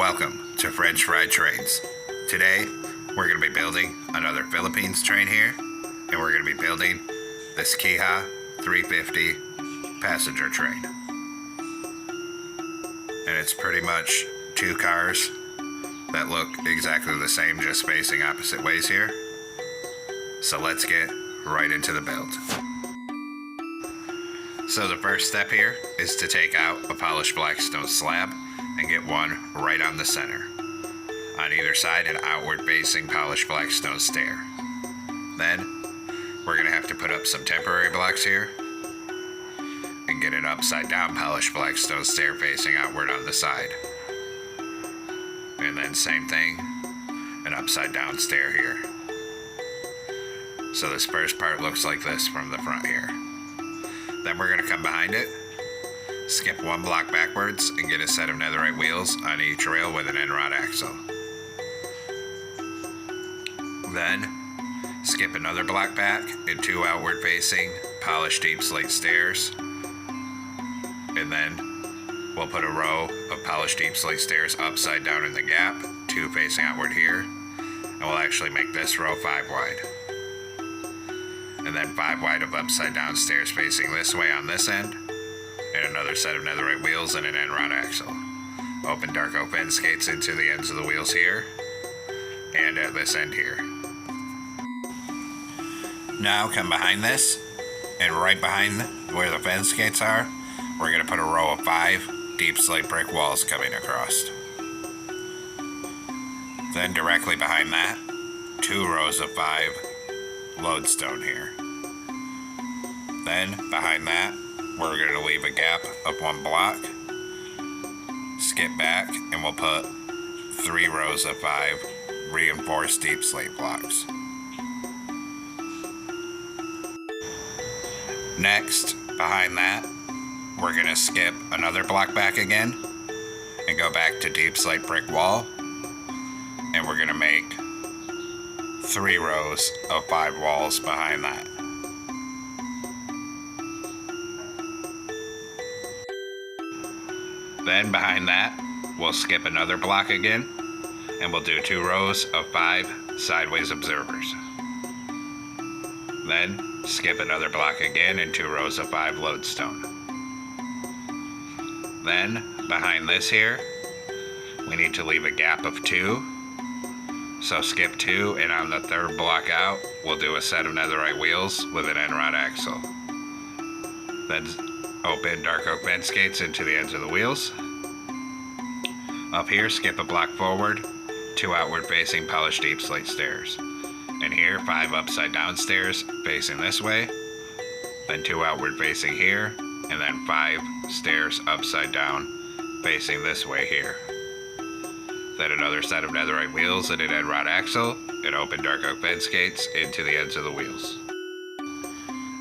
Welcome to French Fried Trains. Today, we're going to be building another Philippines train here, and we're going to be building this Kiha 350 passenger train. And it's pretty much two cars that look exactly the same, just facing opposite ways here. So let's get right into the build. So the first step here is to take out a polished black stone slab and get one right on the center. On either side, an outward facing polished black stone stair. Then we're going to have to put up some temporary blocks here and get an upside down polished black stone stair facing outward on the side. And then same thing, an upside down stair here. So this first part looks like this from the front here. Then we're going to come behind it, skip one block backwards, and get a set of netherite wheels on each rail with an end rod axle. Then skip another block back and two outward facing polished deep slate stairs. And then we'll put a row of polished deep slate stairs upside down in the gap, two facing outward here, and we'll actually make this row 5 wide. And then 5 wide of upside down stairs facing this way on this end, and another set of netherite wheels and an end rod axle. Open dark oak bend skates into the ends of the wheels here, and at this end here. Now come behind this, and right behind where the fence skates are, we're going to put a row of 5 deep slate brick walls coming across. Then directly behind that, 2 rows of 5 lodestone here. Then behind that, we're going to leave a gap of 1 block, skip back, and we'll put 3 rows of 5 reinforced deep slate blocks. Next, behind that, we're going to skip another block back again and go back to deep slate brick wall, and we're going to make 3 rows of 5 walls behind that. Then behind that, we'll skip another block again, and we'll do 2 rows of 5 sideways observers. Then skip another block again and 2 rows of 5 lodestone. Then behind this here, we need to leave a gap of 2. So skip 2, and on the 3rd block out, we'll do a set of netherite wheels with an end rod axle. Then open dark oak bend skates into the ends of the wheels. Up here, skip a block forward, 2 outward facing polished deep slate stairs. And here, 5 upside down stairs facing this way, then 2 outward facing here, and then 5 stairs upside down facing this way here. Then another set of netherite wheels and an end rod axle, and open dark oak bend skates into the ends of the wheels.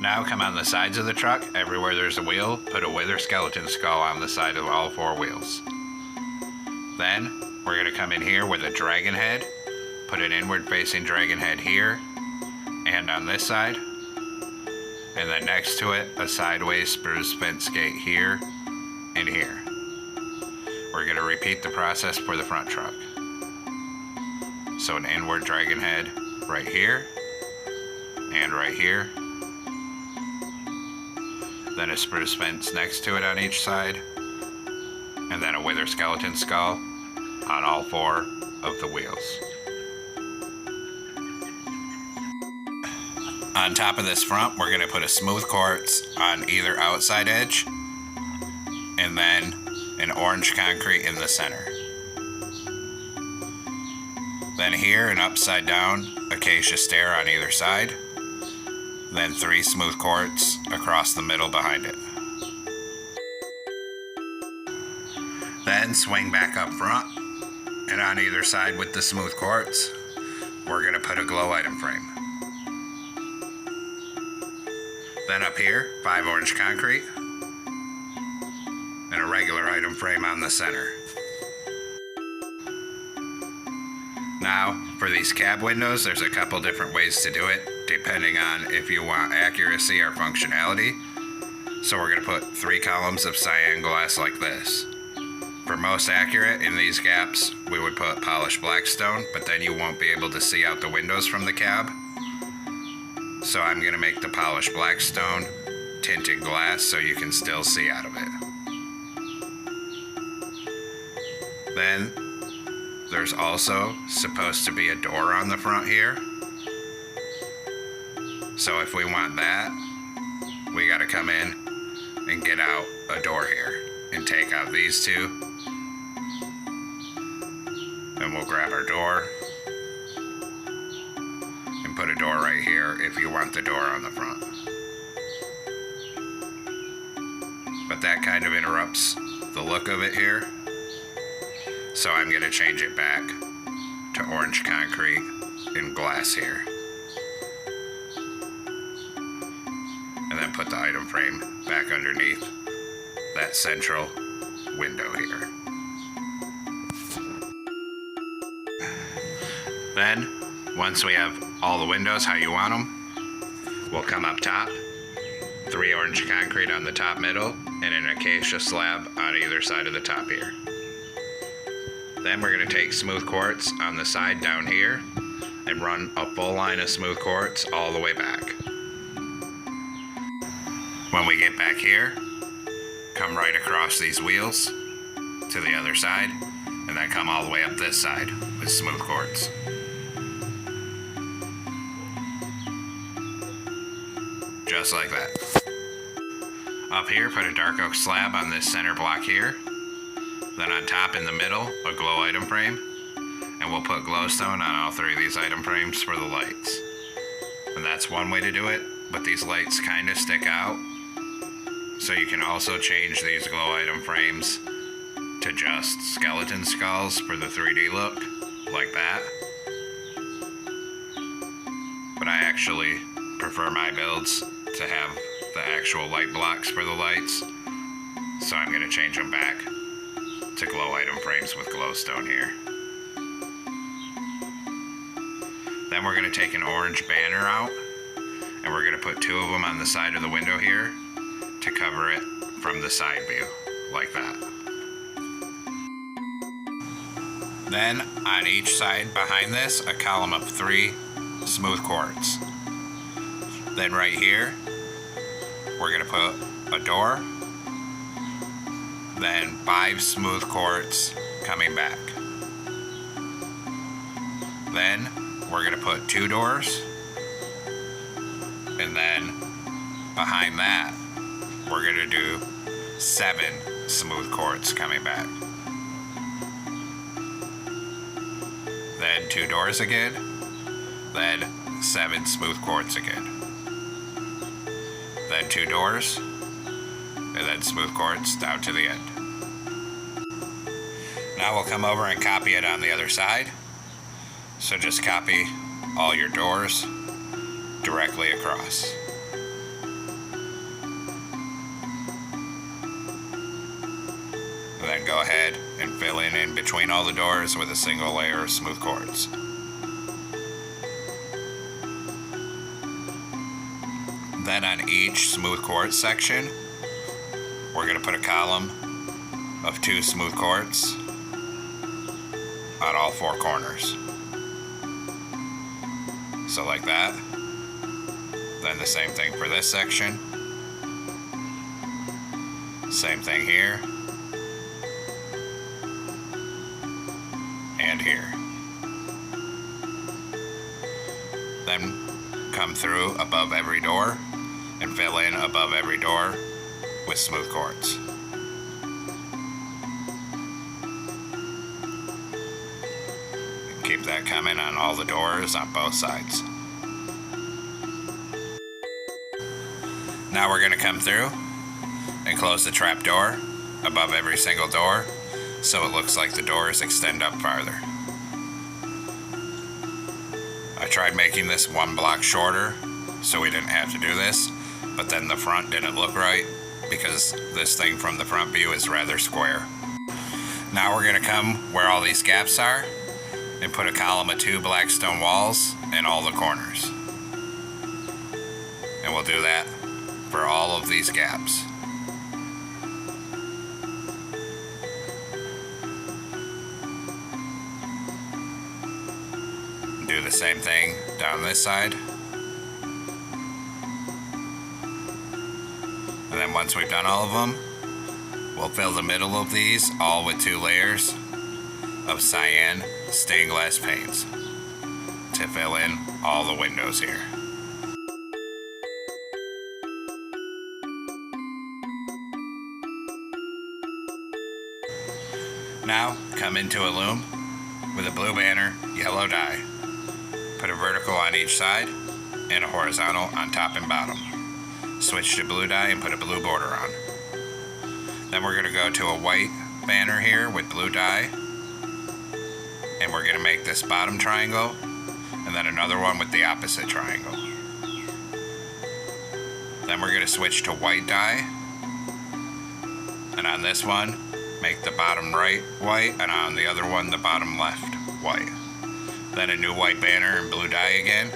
Now come on the sides of the truck. Everywhere there's a wheel, put a wither skeleton skull on the side of all 4 wheels. Then we're going to come in here with a dragon head, put an inward facing dragon head here and on this side, and then next to it a sideways spruce fence gate here and here. We're going to repeat the process for the front truck. So an inward dragon head right here and right here, then a spruce fence next to it on each side, and then a wither skeleton skull on all 4 of the wheels. On top of this front, we're going to put a smooth quartz on either outside edge, and then an orange concrete in the center. Then here, an upside down acacia stair on either side, then 3 smooth quartz across the middle behind it. Then swing back up front, and on either side with the smooth quartz, we're going to put a glow item frame. Then up here, 5 orange concrete, and a regular item frame on the center. Now, for these cab windows, there's a couple different ways to do it, depending on if you want accuracy or functionality. So we're going to put 3 columns of cyan glass like this. For most accurate, in these gaps, we would put polished blackstone, but then you won't be able to see out the windows from the cab. So I'm gonna make the polished blackstone tinted glass so you can still see out of it. Then, there's also supposed to be a door on the front here. So if we want that, we gotta come in and get out a door here and take out these two. And we'll grab our door and put a door right here if you want the door on the front. But that kind of interrupts the look of it here. So I'm gonna change it back to orange concrete and glass here. And then put the item frame back underneath that central window here. Then, once we have all the windows how you want them, we'll come up top, 3 orange concrete on the top middle, and an acacia slab on either side of the top here. Then we're going to take smooth quartz on the side down here and run a full line of smooth quartz all the way back. When we get back here, come right across these wheels to the other side, and then come all the way up this side with smooth quartz. Just like that. Up here, put a dark oak slab on this center block here. Then on top in the middle, a glow item frame. And we'll put glowstone on all 3 of these item frames for the lights. And that's one way to do it, but these lights kind of stick out. So you can also change these glow item frames to just skeleton skulls for the 3D look, like that. But I actually prefer my builds to have the actual light blocks for the lights. So I'm gonna change them back to glow item frames with glowstone here. Then we're gonna take an orange banner out and we're gonna put 2 of them on the side of the window here to cover it from the side view, like that. Then on each side behind this, a column of 3 smooth quartz. Then right here, we're gonna put a door, then 5 smooth quartz coming back. Then we're gonna put 2 doors, and then behind that, we're gonna do 7 smooth quartz coming back. Then 2 doors again, then 7 smooth quartz again. Then 2 doors, and then smooth quartz down to the end. Now we'll come over and copy it on the other side. So just copy all your doors directly across. And then go ahead and fill in between all the doors with a single layer of smooth quartz. Then on each smooth quartz section, we're going to put a column of 2 smooth quartz on all 4 corners. So like that. Then the same thing for this section. Same thing here. And here. Then come through above every door and fill in above every door with smooth quartz. Keep that coming on all the doors on both sides. Now we're going to come through and close the trap door above every single door so it looks like the doors extend up farther. I tried making this 1 block shorter so we didn't have to do this, but then the front didn't look right because this thing from the front view is rather square. Now we're going to come where all these gaps are and put a column of 2 black stone walls in all the corners. And we'll do that for all of these gaps. the same thing down this side. And then once we've done all of them, we'll fill the middle of these all with 2 layers of cyan stained glass paints to fill in all the windows here. Now come into a loom with a blue banner, yellow dye. Put a vertical on each side and a horizontal on top and bottom. Switch to blue dye and put a blue border on. Then we're going to go to a white banner here with blue dye, and we're going to make this bottom triangle and then another one with the opposite triangle. Then we're going to switch to white dye, and on this one make the bottom right white, and on the other one the bottom left white. Then a new white banner and blue dye again.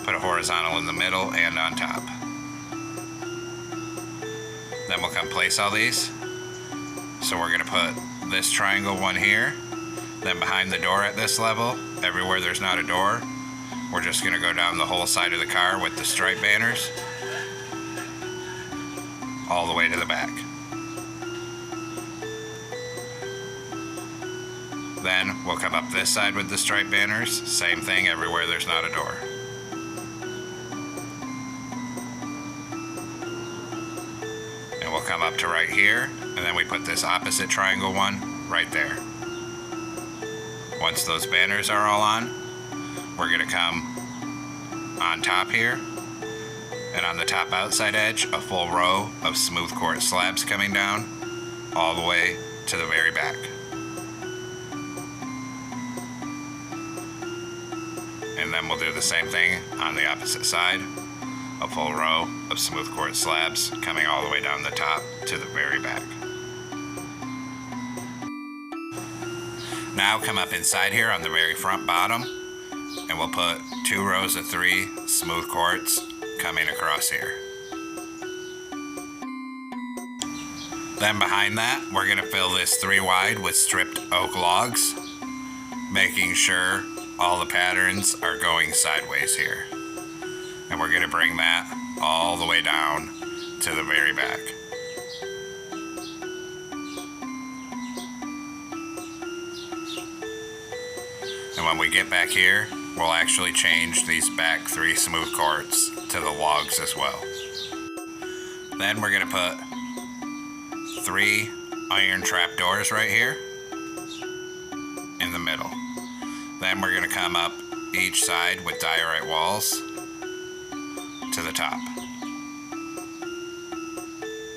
Put a horizontal in the middle and on top. Then we'll come place all these. So we're going to put this triangle one here. Then behind the door at this level, everywhere there's not a door, we're just going to go down the whole side of the car with the stripe banners all the way to the back. Then we'll come up this side with the stripe banners, same thing everywhere there's not a door. And we'll come up to right here, and then we put this opposite triangle one right there. Once those banners are all on, we're going to come on top here, and on the top outside edge, a full row of smooth quartz slabs coming down all the way to the very back. And then we'll do the same thing on the opposite side. A full row of smooth quartz slabs coming all the way down the top to the very back. Now come up inside here on the very front bottom, and we'll put 2 rows of 3 smooth quartz coming across here. Then behind that, we're going to fill this 3 wide with stripped oak logs, making sure all the patterns are going sideways here. And we're going to bring that all the way down to the very back. And when we get back here, we'll actually change these back 3 smooth quartz to the logs as well. Then we're going to put 3 iron trap doors right here in the middle. Then we're going to come up each side with diorite walls to the top.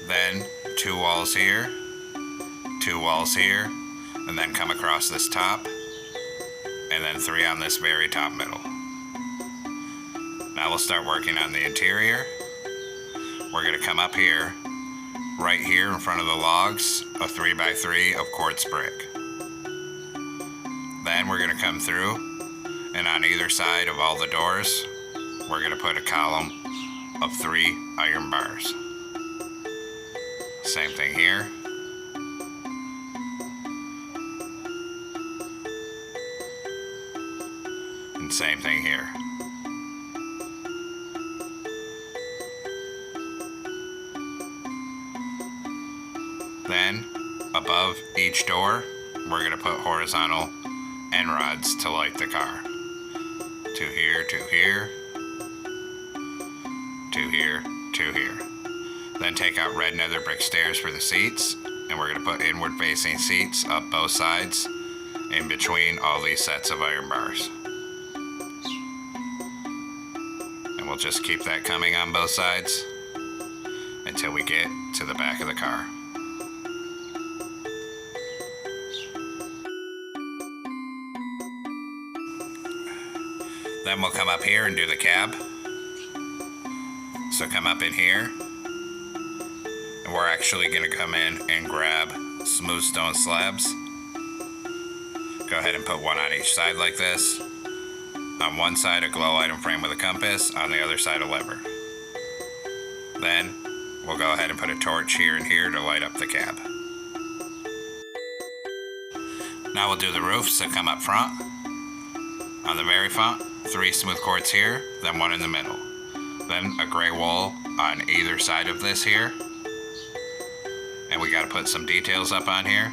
Then 2 walls here, 2 walls here, and then come across this top, and then 3 on this very top middle. Now we'll start working on the interior. We're going to come up here, right here in front of the logs, a 3x3 of quartz brick. Then we're going to come through, and on either side of all the doors, we're going to put a column of 3 iron bars. Same thing here. And same thing here. Then, above each door, we're going to put horizontal end rods to light the car. 2 here, 2 here, 2 here, 2 here. Then take out red nether brick stairs for the seats, and we're going to put inward facing seats up both sides in between all these sets of iron bars. And we'll just keep that coming on both sides until we get to the back of the car. Then we'll come up here and do the cab. So come up in here, and we're actually going to come in and grab smooth stone slabs. Go ahead and put 1 on each side like this. On one side a glow item frame with a compass, on the other side a lever. Then we'll go ahead and put a torch here and here to light up the cab. Now we'll do the roof, so come up front. On the very front, 3 smooth quartz here, then 1 in the middle. Then a gray wall on either side of this here. And we gotta put some details up on here.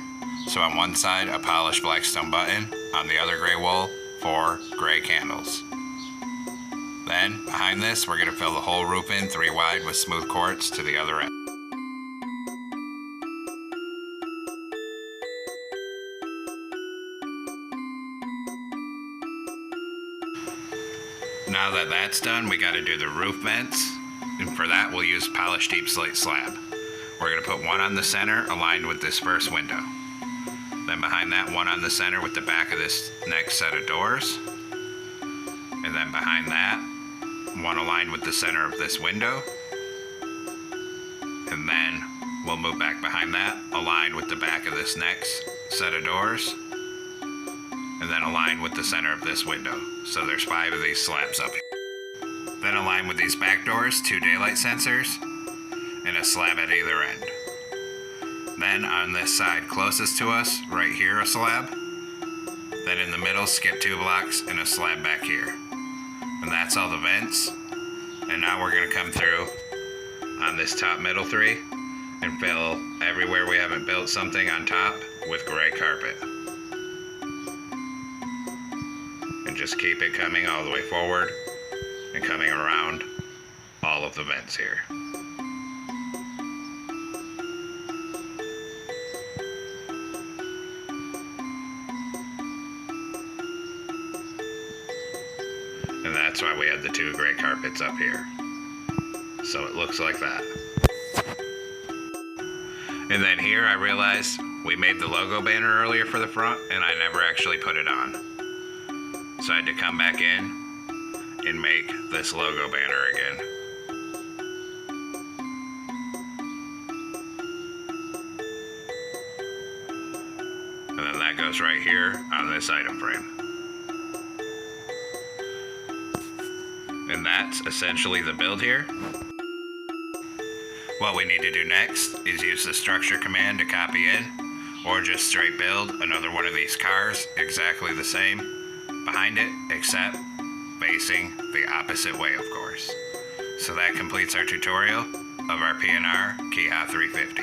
So on one side, a polished black stone button. On the other gray wall, 4 gray candles. Then, behind this, we're gonna fill the whole roof in 3 wide with smooth quartz to the other end. Now that that's done, we gotta do the roof vents. And for that, we'll use polished deep slate slab. We're gonna put 1 on the center aligned with this first window. Then behind that, 1 on the center with the back of this next set of doors. And then behind that, 1 aligned with the center of this window. And then we'll move back behind that, aligned with the back of this next set of doors. And then align with the center of this window. So there's 5 of these slabs up here. Then align with these back doors, 2 daylight sensors, and a slab at either end. Then on this side closest to us, right here a slab. Then in the middle, skip 2 blocks and a slab back here. And that's all the vents. And now we're gonna come through on this top middle 3 and fill everywhere we haven't built something on top with gray carpet. And just keep it coming all the way forward and coming around all of the vents here. And that's why we had the 2 gray carpets up here. So it looks like that. And then here I realized we made the logo banner earlier for the front and I never actually put it on. So I had to come back in and make this logo banner again. And then that goes right here on this item frame. And that's essentially the build here. What we need to do next is use the structure command to copy in, or just straight build another one of these cars exactly the same behind it, except facing the opposite way, of course. So that completes our tutorial of our PNR Kiha 350.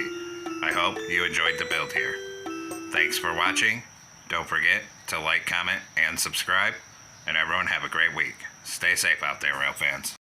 I hope you enjoyed the build here. Thanks for watching. Don't forget to like, comment, and subscribe. And everyone have a great week. Stay safe out there, rail fans.